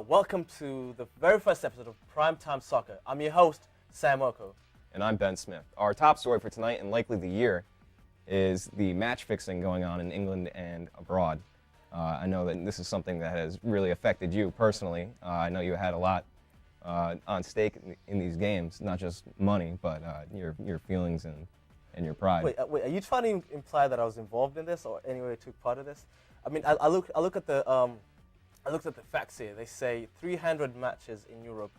Welcome to the very first episode of Primetime Soccer. I'm your host, Sam Oko. And I'm Ben Smith. Our top story for tonight and likely the year is the match fixing going on in England and abroad. I know that this is something that has really affected you personally. I know you had a lot on stake in these games, not just money, but your feelings and your pride. Wait, are you trying to imply that I was involved in this or any way took part of this? I mean, I look at the I looked at the facts here. They say 300 matches in Europe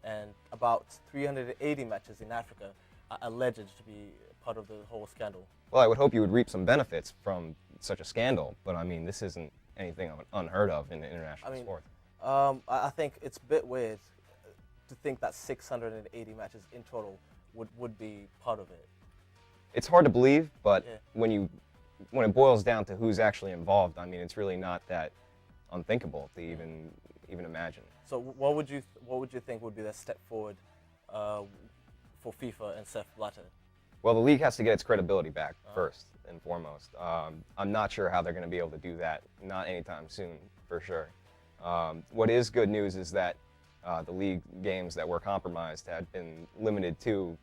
and about 380 matches in Africa are alleged to be part of the whole scandal. Well, I would hope you would reap some benefits from such a scandal, but I mean, this isn't anything unheard of in international sport. I think it's a bit weird to think that 680 matches in total would be part of it. It's hard to believe, but Yeah. when it boils down to who's actually involved, I mean, it's really not that unthinkable to even imagine. So what would you think would be the step forward for FIFA and Sepp Blatter? Well, the league has to get its credibility back first and foremost. I'm not sure how they're going to be able to do that. Not anytime soon, for sure. What is good news is that the league games that were compromised had been limited to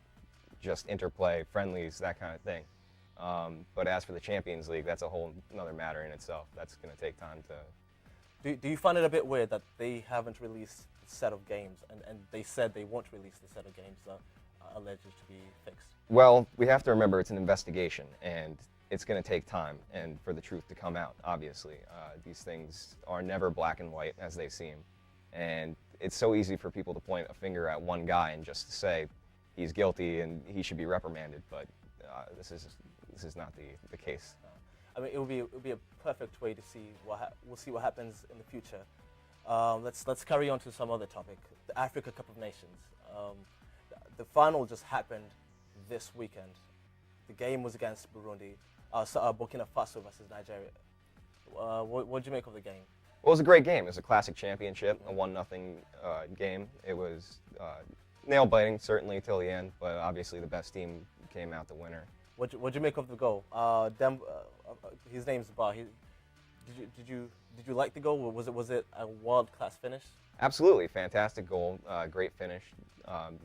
just interplay, friendlies, that kind of thing. But as for the Champions League, that's a whole another matter in itself. That's going to take time to... Do you find it a bit weird that they haven't released a set of games and they said they won't release the set of games that are alleged to be fixed? Well, we have to remember it's an investigation, and it's going to take time and for the truth to come out, obviously. These things are never black and white as they seem, and it's so easy for people to point a finger at one guy and just say he's guilty and he should be reprimanded, but this is not the case. I mean, it will be a perfect way to see we'll see what happens in the future. Let's carry on to some other topic, the Africa Cup of Nations. The final just happened this weekend. The game was against Burundi, Burkina Faso versus Nigeria. What did you make of the game? Well, it was a great game. It was a classic championship, a 1-0 game. It was nail-biting, certainly, till the end, but obviously the best team came out the winner. What'd you make of the goal? His name's Ba. Did you like the goal? Was it a world-class finish? Absolutely, fantastic goal, great finish.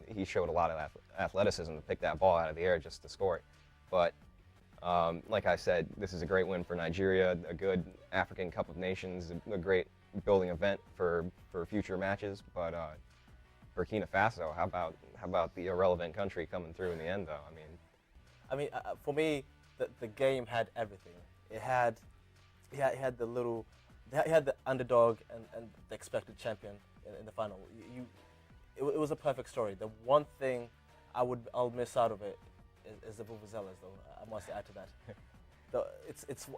He showed a lot of athleticism to pick that ball out of the air just to score it. But like I said, this is a great win for Nigeria, a good African Cup of Nations, a great building event for future matches. But Burkina Faso, how about the irrelevant country coming through in the end, though? For me, the game had everything. It had the underdog and the expected champion in the final. It was a perfect story. The one thing I'll miss out of it is the vuvuzelas, though. I must add to that.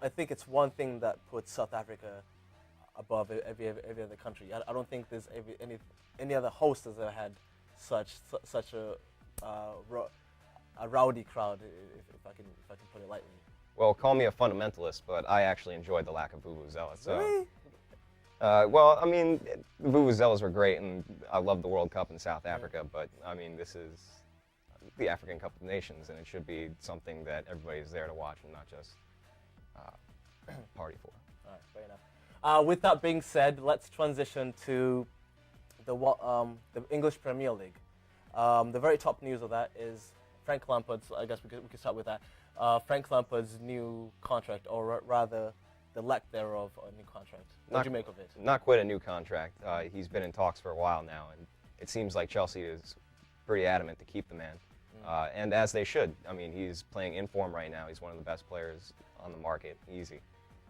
I think it's one thing that puts South Africa above every other country. I don't think there's any other host has ever had such a rowdy crowd, if I can put it lightly. Well, call me a fundamentalist, but I actually enjoyed the lack of vuvuzelas. So. Really? Well, I mean, the vuvuzelas were great, and I love the World Cup in South Africa, but I mean, this is the African Cup of Nations, and it should be something that everybody's there to watch and not just party for. All right, fair enough. With that being said, let's transition to the English Premier League. The very top news of that is Frank Lampard's, I guess we could start with that, Frank Lampard's new contract, or rather the lack thereof a new contract. What do you make of it? Not quite a new contract. He's been in talks for a while now, and it seems like Chelsea is pretty adamant to keep the man, and as they should. I mean, he's playing in form right now. He's one of the best players on the market, easy,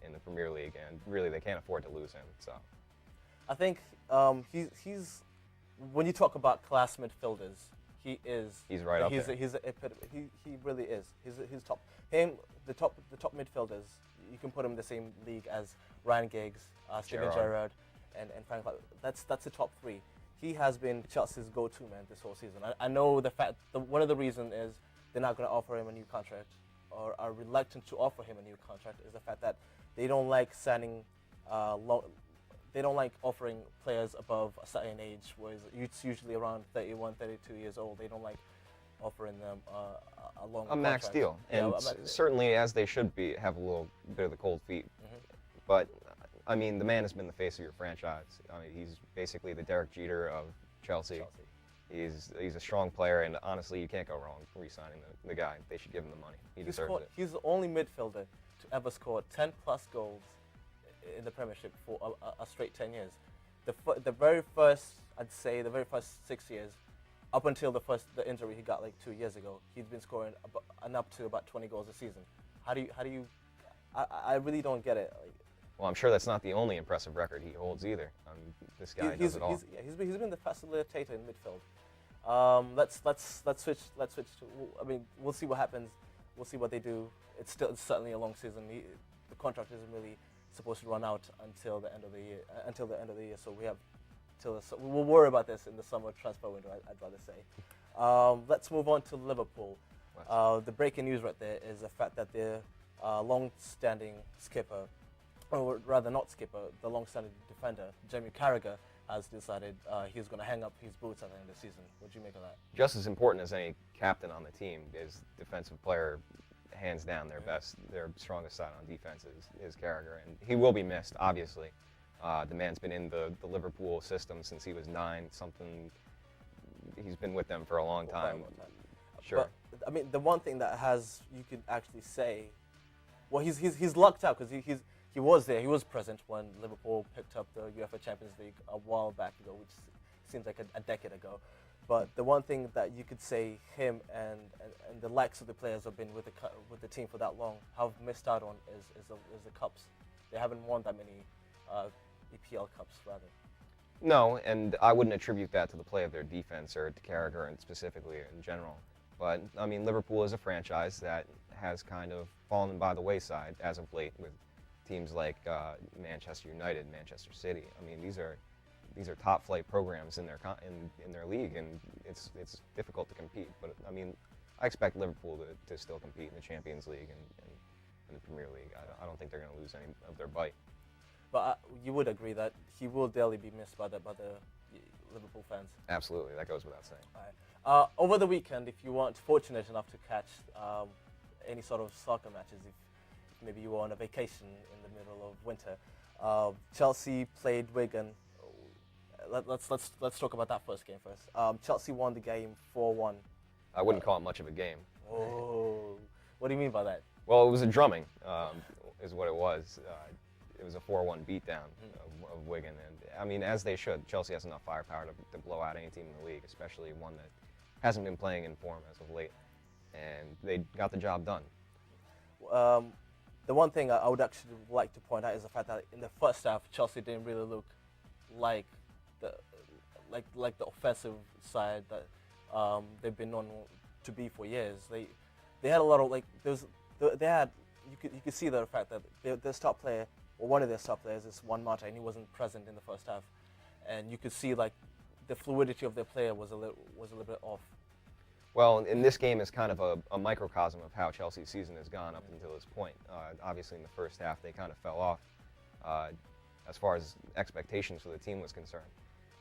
in the Premier League, and really they can't afford to lose him. So, I think he's when you talk about class midfielders, he is. He's right up there. He really is. He's top. The top midfielders. You can put him in the same league as Ryan Giggs, Steven Gerrard, and Frank. That's the top three. He has been Chelsea's go-to man this whole season. I know one of the reasons is they're not going to offer him a new contract, or are reluctant to offer him a new contract, is the fact that they don't like signing. They don't like offering players above a certain age, whereas it's usually around 31, 32 years old. They don't like offering them a long max contract. deal. And certainly, as they should be, have a little bit of the cold feet. But I mean, the man has been the face of your franchise. I mean, he's basically the Derek Jeter of Chelsea. He's a strong player, and honestly, you can't go wrong re-signing the guy. They should give him the money. He deserves it. He's the only midfielder to ever score 10-plus goals in the Premiership for a straight 10 years. The very first, I'd say, the very first 6 years, up until the injury he got like 2 years ago, he'd been scoring up to about 20 goals a season. How do you? I really don't get it. Like, well, I'm sure that's not the only impressive record he holds either. This guy does it all. He's been the facilitator in midfield. Let's switch to. I mean, we'll see what happens. We'll see what they do. It's certainly a long season. The contract isn't really supposed to run out until the end of the year. So we have we'll worry about this in the summer transfer window. I'd rather say. Let's move on to Liverpool. The breaking news right there is the fact that their long-standing skipper, or rather not skipper, the long-standing defender, Jamie Carragher, has decided he's going to hang up his boots at the end of the season. What do you make of that? Just as important as any captain on the team is defensive player, hands down their strongest side on defense is Carragher, and he will be missed, obviously. The man's been in the Liverpool system since he was 9 something. He's been with them for a long time. Sure. But, I mean, the one thing that you could actually say, well, he's lucked out because he was there. He was present when Liverpool picked up the UEFA Champions League a while back ago, which seems like a decade ago. But the one thing that you could say him and the likes of the players who have been with the team for that long have missed out on is the cups. They haven't won that many EPL cups, rather. No, and I wouldn't attribute that to the play of their defense or to Carragher and specifically in general. But, I mean, Liverpool is a franchise that has kind of fallen by the wayside as of late with teams like Manchester United, Manchester City. I mean, these are top flight programs in their league, and it's difficult to compete. But I mean, I expect Liverpool to still compete in the Champions League and the Premier League. I don't think they're going to lose any of their bite. But you would agree that he will daily be missed by the Liverpool fans. Absolutely, that goes without saying. All right. Over the weekend, if you weren't fortunate enough to catch any sort of soccer matches, if maybe you were on a vacation in the middle of winter, Chelsea played Wigan. Let's talk about that first game first. Chelsea won the game 4-1. I wouldn't call it much of a game. Oh, what do you mean by that? Well, it was a drumming, is what it was. It was a 4-1 beatdown of Wigan, and I mean, as they should. Chelsea has enough firepower to blow out any team in the league, especially one that hasn't been playing in form as of late, and they got the job done. The one thing I would actually like to point out is the fact that in the first half, Chelsea didn't really look like the offensive side that they've been known to be for years. They had a lot of you could see the fact that their star player, or one of their star players, is Juan Mata, and he wasn't present in the first half, and you could see like the fluidity of their player was a little bit off. Well, in this game is kind of a microcosm of how Chelsea's season has gone up until this point. Obviously, in the first half, they kind of fell off as far as expectations for the team was concerned.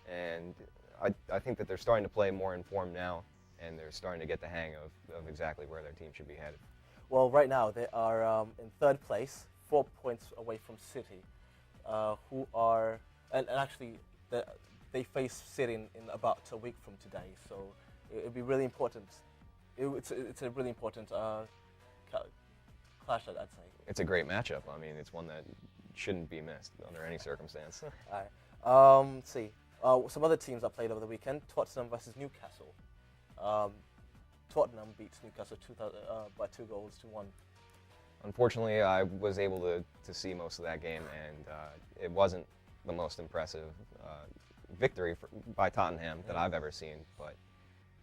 And I think that they're starting to play more in form now, and they're starting to get the hang of exactly where their team should be headed. Well, right now, they are in third place, 4 points away from City, who are, and actually, they face City in about a week from today, so it'd be really important. It's a really important clash, I'd say. It's a great matchup. I mean, it's one that shouldn't be missed under any circumstance. All right. Let's see. Some other teams that played over the weekend: Tottenham versus Newcastle. Tottenham beat Newcastle by 2-1. Unfortunately, I was able to see most of that game, and it wasn't the most impressive victory by Tottenham that I've ever seen. But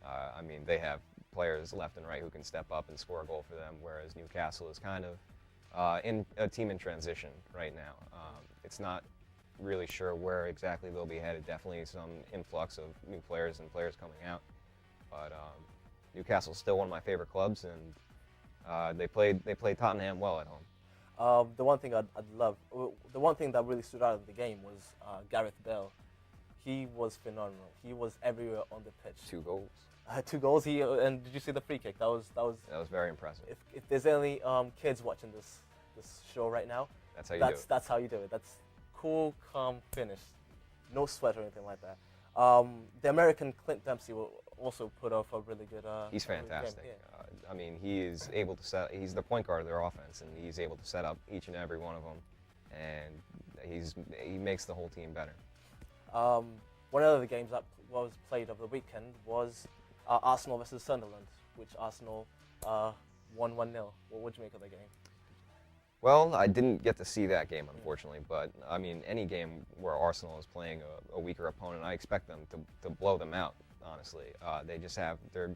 I mean, they have players left and right who can step up and score a goal for them, whereas Newcastle is kind of in a team in transition right now. It's not really sure where exactly they'll be headed. Definitely some influx of new players and players coming out. But Newcastle's still one of my favorite clubs, and they played Tottenham well at home. The one thing the one thing that really stood out in the game was Gareth Bale. He was phenomenal. He was everywhere on the pitch. 2 goals. 2 goals. And did you see the free kick? That was very impressive. If there's any kids watching this show right now, that's how you do it. That's how you do it. That's cool, calm finish. No sweat or anything like that. The American Clint Dempsey will also put off a really good. He's a really good game. fantastic. Yeah. I mean, he is able to set. He's the point guard of their offense, and he's able to set up each and every one of them, and he makes the whole team better. One of the games that was played over the weekend was Arsenal versus Sunderland, which Arsenal won 1-0. What would you make of the game? Well, I didn't get to see that game, unfortunately, but I mean, any game where Arsenal is playing a weaker opponent, I expect them to blow them out, honestly. They just have their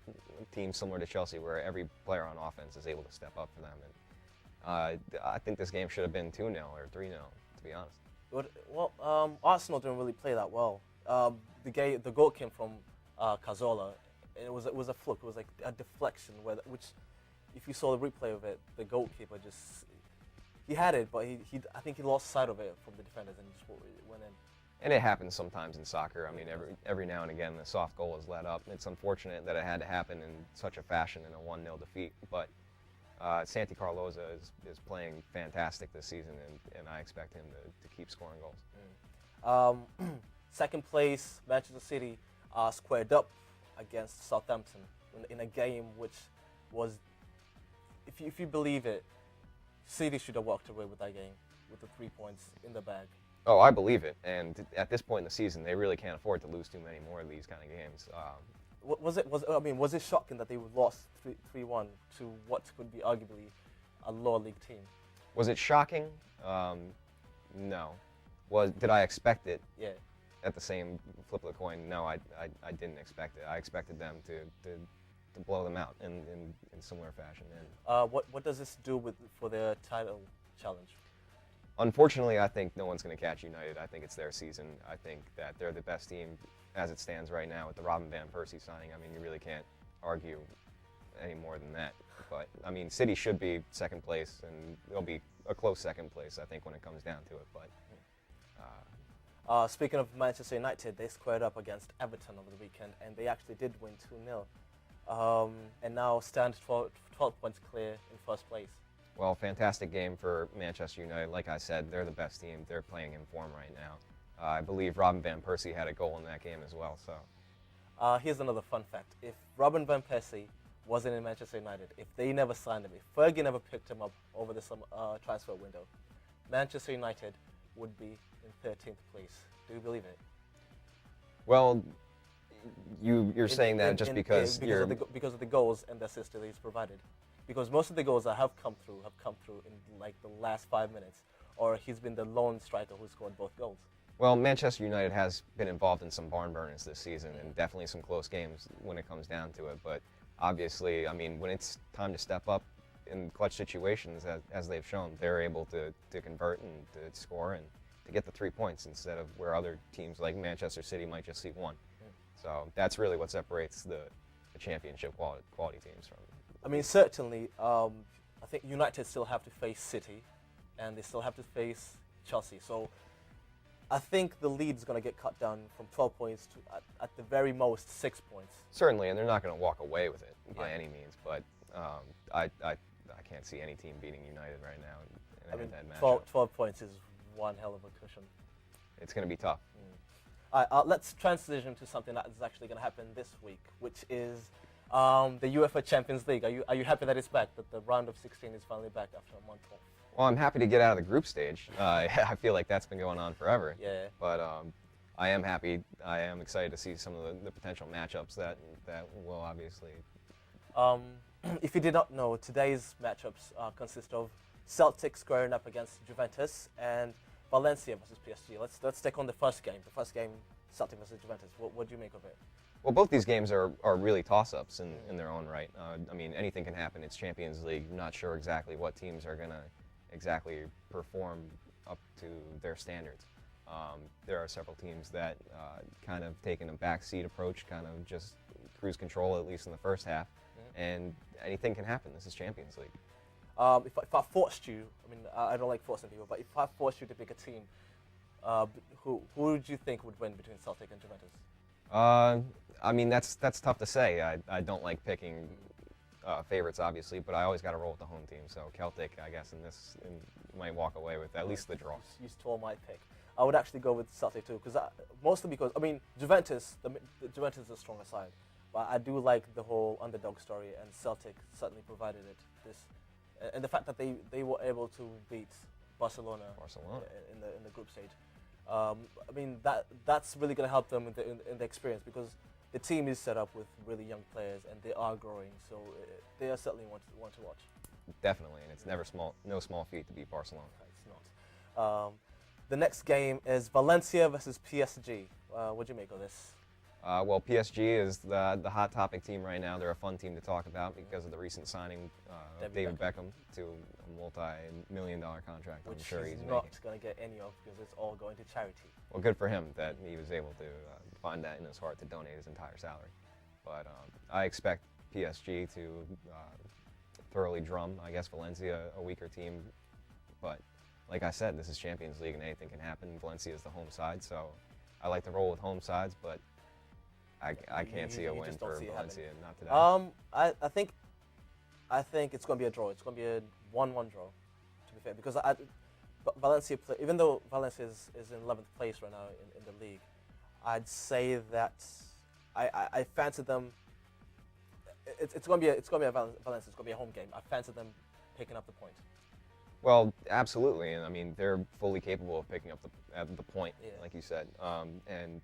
team similar to Chelsea, where every player on offense is able to step up for them. And I think this game should have been 2-0 or 3-0, to be honest. Well, Arsenal didn't really play that well. The goal came from Cazorla. It was a fluke. It was like a deflection, which, if you saw the replay of it, the goalkeeper he had it, but I think he lost sight of it from the defenders and just went in. And it happens sometimes in soccer. I mean, every now and again, the soft goal is let up. It's unfortunate that it had to happen in such a fashion in a 1-0 defeat, but Santi Carlosa is playing fantastic this season, and I expect him to keep scoring goals. Second place, Manchester City squared up against Southampton in a game which was, if you believe it, City should have walked away with that game with the 3 points in the bag. Oh, I believe it. And at this point in the season, they really can't afford to lose too many more of these kind of games. Was it shocking that they lost 3-1 to what could be arguably a lower league team? Was it shocking? No. Did I expect it? Yeah. At the same flip of the coin, no, I didn't expect it. I expected them to blow them out in similar fashion. And what does this do for their title challenge? Unfortunately, I think no one's going to catch United. I think it's their season. I think that they're the best team as it stands right now with the Robin Van Persie signing. I mean, you really can't argue any more than that. But, I mean, City should be second place, and it'll be a close second place, I think, when it comes down to it. But speaking of Manchester United, they squared up against Everton over the weekend, and they actually did win 2-0. And now stand 12 points clear in first place. Well, fantastic game for Manchester United. Like I said, they're the best team. They're playing in form right now. I believe Robin Van Persie had a goal in that game as well. So, here's another fun fact. If Robin Van Persie wasn't in Manchester United, if they never signed him, if Fergie never picked him up over the transfer window, Manchester United would be in 13th place. Do you believe it? Well, you're saying that just because of the goals and the assists that he's provided. Because most of the goals that have come through in like the last 5 minutes, or he's been the lone striker who scored both goals. Well, Manchester United has been involved in some barn burners this season, and definitely some close games when it comes down to it. But obviously, I mean, when it's time to step up in clutch situations, as they've shown, they're able to convert and to score and to get the 3 points instead of where other teams like Manchester City might just see one. So that's really what separates the championship quality teams from. I mean, certainly, I think United still have to face City, and they still have to face Chelsea. So I think the lead's going to get cut down from 12 points to, at the very most, 6 points. Certainly, and they're not going to walk away with it by any means. But I can't see any team beating United right now in a head-to-head matchup. 12 points is one hell of a cushion. It's going to be tough. All right, let's transition to something that is actually going to happen this week, which is the UEFA Champions League. Are you happy that it's back, that the round of 16 is finally back after a month off? Well, I'm happy to get out of the group stage. I feel like that's been going on forever. Yeah. But I am happy. I am excited to see some of the potential matchups that will obviously. If you did not know, today's matchups consist of Celtic squaring up against Juventus and Valencia versus PSG. Let's take on the first game. The first game, Celtic versus Juventus. What do you make of it? Well, both these games are really toss-ups in their own right. I mean, anything can happen. It's Champions League. You're not sure exactly what teams are going to exactly perform up to their standards. There are several teams that kind of taken a backseat approach, kind of just cruise control, at least in the first half. And anything can happen. This is Champions League. If I forced you, I mean, I don't like forcing people, but if I forced you to pick a team, who would you think would win between Celtic and Juventus? I mean, that's tough to say. I don't like picking favorites, obviously, but I always got to roll with the home team. So Celtic, I guess, in this might walk away with at least the draw. You stole my pick. I would actually go with Celtic too, mostly because I mean Juventus, the Juventus is a stronger side, but I do like the whole underdog story, and Celtic certainly provided it. And the fact that they were able to beat Barcelona. In the group stage. I mean that's really going to help them in the experience, because the team is set up with really young players and they are growing, so they are certainly one to watch. Definitely, and it's no small feat to beat Barcelona. It's not. The next game is Valencia versus PSG. What do you make of this? Well, PSG is the hot topic team right now. They're a fun team to talk about because of the recent signing of David Beckham to a multi-million-dollar contract. Which I'm sure he's not going to get any of, because it's all going to charity. Well, good for him that he was able to find that in his heart to donate his entire salary. But I expect PSG to thoroughly drum, I guess, Valencia, a weaker team. But like I said, this is Champions League and anything can happen. Valencia is the home side, so I like to roll with home sides, but I can't see a win for Valencia, not today. I think it's going to be a draw. It's going to be a 1-1 draw, to be fair, because Valencia, even though Valencia is in 11th place right now in the league, I'd say that I fancy them. It's going to be a Valencia. It's going to be a home game. I fancy them picking up the point. Well, absolutely, and I mean they're fully capable of picking up the point, like you said, and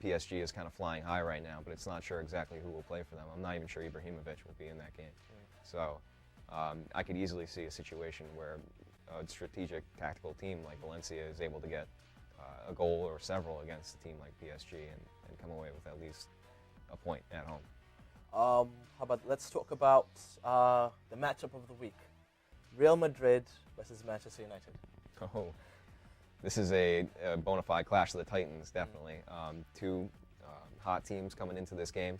PSG is kind of flying high right now, but it's not sure exactly who will play for them. I'm not even sure Ibrahimovic will be in that game. So I could easily see a situation where a strategic, tactical team like Valencia is able to get a goal or several against a team like PSG and come away with at least a point at home. How about let's talk about the matchup of the week. Real Madrid versus Manchester United. Oh, this is a bona fide clash of the Titans, definitely. Two hot teams coming into this game,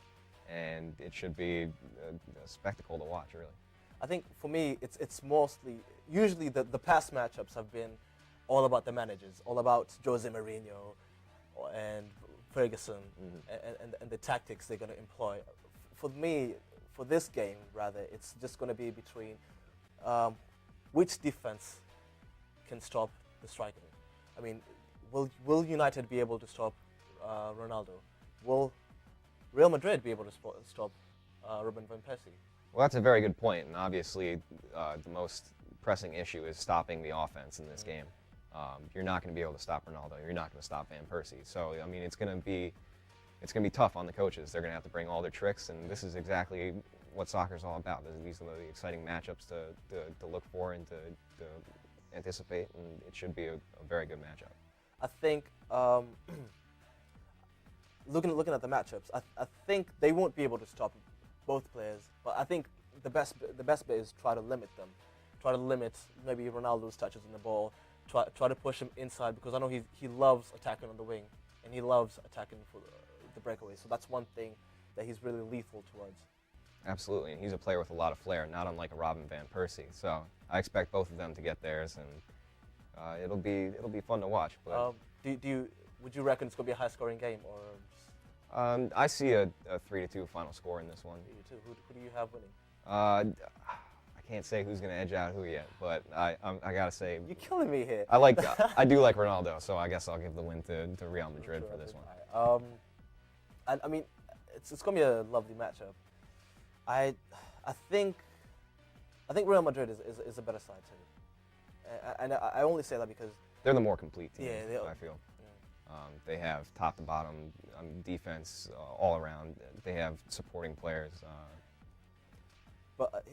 and it should be a spectacle to watch, really. I think for me, it's mostly, usually the past matchups have been all about the managers, all about Jose Mourinho and Ferguson and the tactics they're going to employ. For me, for this game, rather, it's just going to be between which defense can stop the striker. I mean, will United be able to stop Ronaldo? Will Real Madrid be able to stop Robin van Persie? Well, that's a very good point, and obviously the most pressing issue is stopping the offense in this game. You're not going to be able to stop Ronaldo. You're not going to stop Van Persie. So, I mean, it's going to be tough on the coaches. They're going to have to bring all their tricks, and this is exactly what soccer's all about. These are the exciting matchups to look for and to anticipate, and it should be a very good matchup. I think looking at the matchups, I think they won't be able to stop both players, but I think the best bit is try to limit them. Try to limit maybe Ronaldo's touches on the ball. Try to push him inside, because I know he loves attacking on the wing, and he loves attacking for the breakaway. So that's one thing that he's really lethal towards. Absolutely, and he's a player with a lot of flair, not unlike a Robin van Persie. So I expect both of them to get theirs, and it'll be fun to watch. But would you reckon it's going to be a high-scoring game, or? I see a 3-2 final score in this one. 3-2. Who do you have winning? I can't say who's going to edge out who yet, but I gotta say you're killing me here. I do like Ronaldo, so I guess I'll give the win to Real Madrid for this one. I mean, it's going to be a lovely matchup. I think Real Madrid is a better side too, and I only say that because they're the more complete team. Yeah, I feel. They have top to bottom defense all around. They have supporting players. But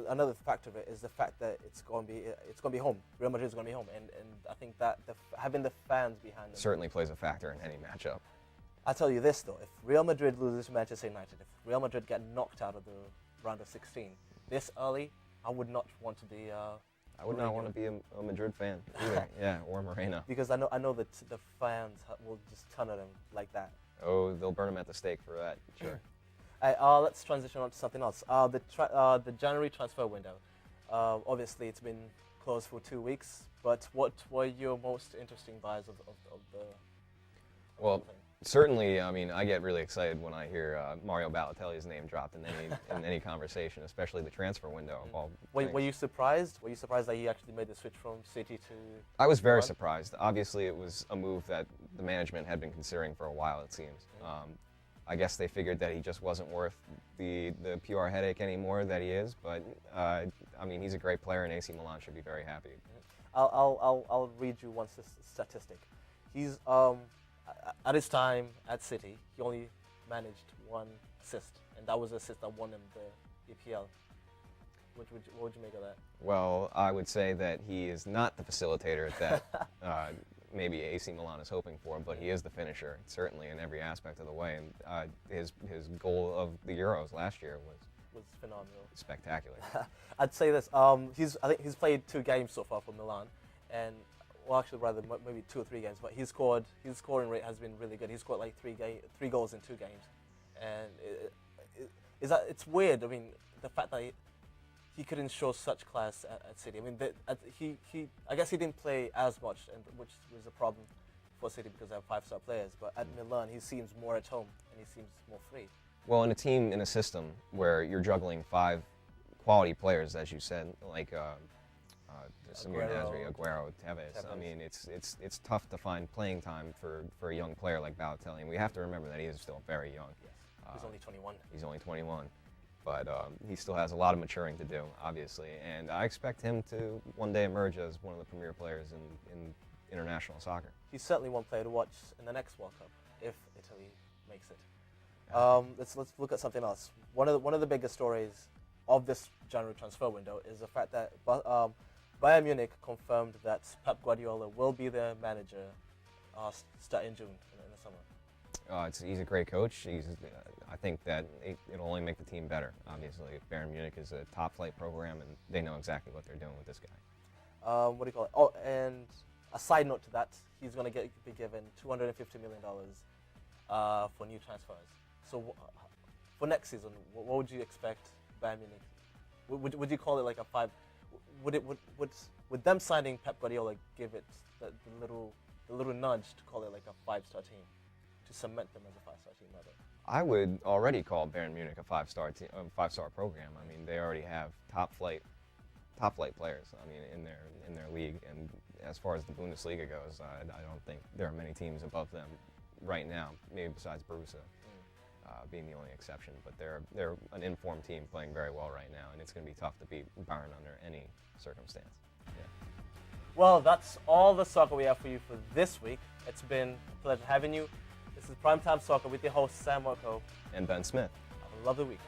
another factor of it is the fact that it's going to be home. Real Madrid is going to be home, and I think that having the fans behind them certainly plays a factor in any matchup. I'll tell you this though: if Real Madrid loses to Manchester United, if Real Madrid get knocked out of the round of 16 this early, I would not want to be. I would not want to be a Madrid fan either. Yeah, or Moreno. Because I know that the fans will just turn on them like that. Oh, they'll burn them at the stake for that. Sure. Let's transition on to something else. The January transfer window. Obviously, it's been closed for 2 weeks. But what were your most interesting buys of the? Well, Certainly, I mean, I get really excited when I hear Mario Balotelli's name dropped in any conversation, especially the transfer window. Of all Were you surprised? Were you surprised that he actually made the switch from City to? I was very Milan? surprised. Obviously, it was a move that the management had been considering for a while, it seems. I guess they figured that he just wasn't worth the PR headache anymore that he is. But I mean, he's a great player, and AC Milan should be very happy. I'll read you one statistic. He's at his time at City, he only managed one assist, and that was the assist that won him the EPL. What would you make of that? Well, I would say that he is not the facilitator that maybe AC Milan is hoping for, but he is the finisher, certainly in every aspect of the way. And his goal of the Euros last year was phenomenal, spectacular. I'd say this. I think he's played 2 games so far for Milan, and well, actually, rather maybe 2 or 3 games. But his scoring rate has been really good. He scored like 3 goals in 2 games, and it's weird. I mean, the fact that he couldn't show such class at City. I mean, I guess he didn't play as much, and which was a problem for City because they have 5-star players. But at Milan, he seems more at home and he seems more free. Well, in a team, in a system where you're juggling 5 quality players, as you said, like Samir Nasri, Aguero, Tevez. I mean, it's tough to find playing time for a young player like Balotelli. And we have to remember that he is still very young. Yes. He's only 21. He's only 21. But he still has a lot of maturing to do, obviously. And I expect him to one day emerge as one of the premier players in international soccer. He's certainly one player to watch in the next World Cup, if Italy makes it. Let's look at something else. One of the biggest stories of this January transfer window is the fact that Bayern Munich confirmed that Pep Guardiola will be their manager starting June in the summer. He's a great coach. I think that it'll only make the team better. Obviously, Bayern Munich is a top-flight program, and they know exactly what they're doing with this guy. What do you call it? Oh, and a side note to that, he's going to be given $250 million for new transfers. So for next season, what would you expect Bayern Munich? Would you call it like a 5? Would them signing Pep Guardiola give it the little nudge to call it like a 5-star team, to cement them as a 5-star team, rather? I would already call Bayern Munich a 5-star program. I mean, they already have top flight players. I mean, in their league, and as far as the Bundesliga goes, I don't think there are many teams above them right now. Maybe besides Borussia, being the only exception. But they're an informed team playing very well right now, and it's going to be tough to beat Bayern under any circumstance. Yeah. Well, that's all the soccer we have for you for this week. It's been a pleasure having you. This is Primetime Soccer with your host, Sam Marco. And Ben Smith. Have a lovely week.